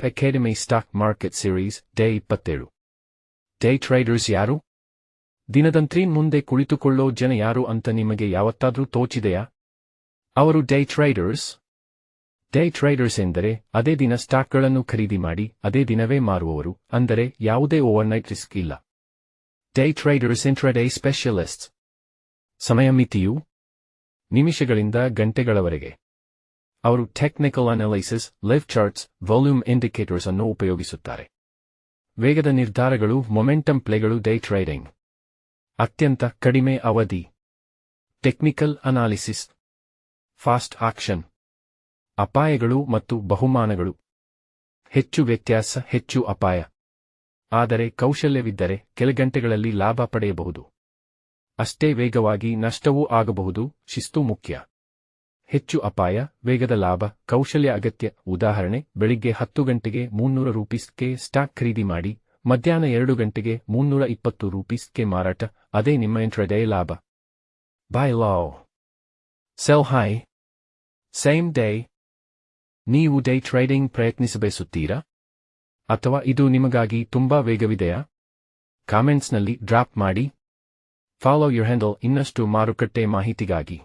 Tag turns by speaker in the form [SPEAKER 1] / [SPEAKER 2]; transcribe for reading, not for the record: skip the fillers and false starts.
[SPEAKER 1] App academy stock market series day 27. Day traders ಯಾರು? ದಿನದಂತ್ರಿ ಮುಂದೆ ಕುಳಿತುಕೊಳ್ಳೋ ಜನ ಯಾರು ಅಂತ ನಿಮಗೆ ಯಾವತ್ತಾದ್ರೂ ತೋಚಿದೆಯಾ? ಅವರು ಡೇ ಟ್ರೇಡರ್ಸ್. ಡೇ ಟ್ರೇಡರ್ಸ್ ಎಂದರೆ ಅದೇ ದಿನ ಸ್ಟಾಕ್ಗಳನ್ನು ಖರೀದಿ ಮಾಡಿ ಅದೇ ದಿನವೇ ಮಾರುವವರು, ಅಂದರೆ ಯಾವುದೇ ಓವರ್ನೈಟ್ ರಿಸ್ಕ್ ಇಲ್ಲ. Day traders intraday specialists. ಸಮಯ ಮಿತಿಯು ನಿಮಿಷಗಳಿಂದ ಗಂಟೆಗಳವರೆಗೆ. ಅವರು technical analysis, live charts, volume indicators ಅನ್ನು ಉಪಯೋಗಿಸುತ್ತಾರೆ. ವೇಗದ ನಿರ್ಧಾರಗಳು, ಮೊಮೆಂಟಮ್ ಪ್ಲೇಗಳು. ಡೇ ಟ್ರೇಡಿಂಗ್ ಅತ್ಯಂತ ಕಡಿಮೆ ಅವಧಿ. Technical analysis, fast action. ಅಪಾಯಗಳು ಮತ್ತು ಬಹುಮಾನಗಳು. ಹೆಚ್ಚು ವ್ಯತ್ಯಾಸ, ಹೆಚ್ಚು ಅಪಾಯ. ಆದರೆ ಕೌಶಲ್ಯವಿದ್ದರೆ ಕೆಲ ಗಂಟೆಗಳಲ್ಲಿ ಲಾಭ ಪಡೆಯಬಹುದು. ಅಷ್ಟೇ ವೇಗವಾಗಿ ನಷ್ಟವೂ ಆಗಬಹುದು. ಶಿಸ್ತು ಮುಖ್ಯ. ಹೆಚ್ಚು ಅಪಾಯ, ವೇಗದ ಲಾಭ, ಕೌಶಲ್ಯ ಅಗತ್ಯ. ಉದಾಹರಣೆ, ಬೆಳಿಗ್ಗೆ 10 ಗಂಟೆಗೆ ₹300ಗೆ ಸ್ಟಾಕ್ ಖರೀದಿ ಮಾಡಿ, ಮಧ್ಯಾಹ್ನ 2 ಗಂಟೆಗೆ ₹320ಗೆ ಮಾರಾಟ. ಅದೇ ನಿಮ್ಮ ಇಂಟ್ರಾಡೇ ಲಾಭ. By low, cell high, same day. ನೀವು ಡೇ ಟ್ರೇಡಿಂಗ್ ಪ್ರಯತ್ನಿಸಬಯಸುತ್ತೀರಾ? ಅಥವಾ ಇದು ನಿಮಗಾಗಿ ತುಂಬಾ ವೇಗವಿದೆಯಾ? ಕಾಮೆಂಟ್ಸ್ನಲ್ಲಿ ಡ್ರಾಪ್ ಮಾಡಿ. ಫಾಲೋ ಯುರ್ ಹ್ಯಾಂಡಲ್ ಇನ್ನಷ್ಟು ಮಾರುಕಟ್ಟೆ ಮಾಹಿತಿಗಾಗಿ.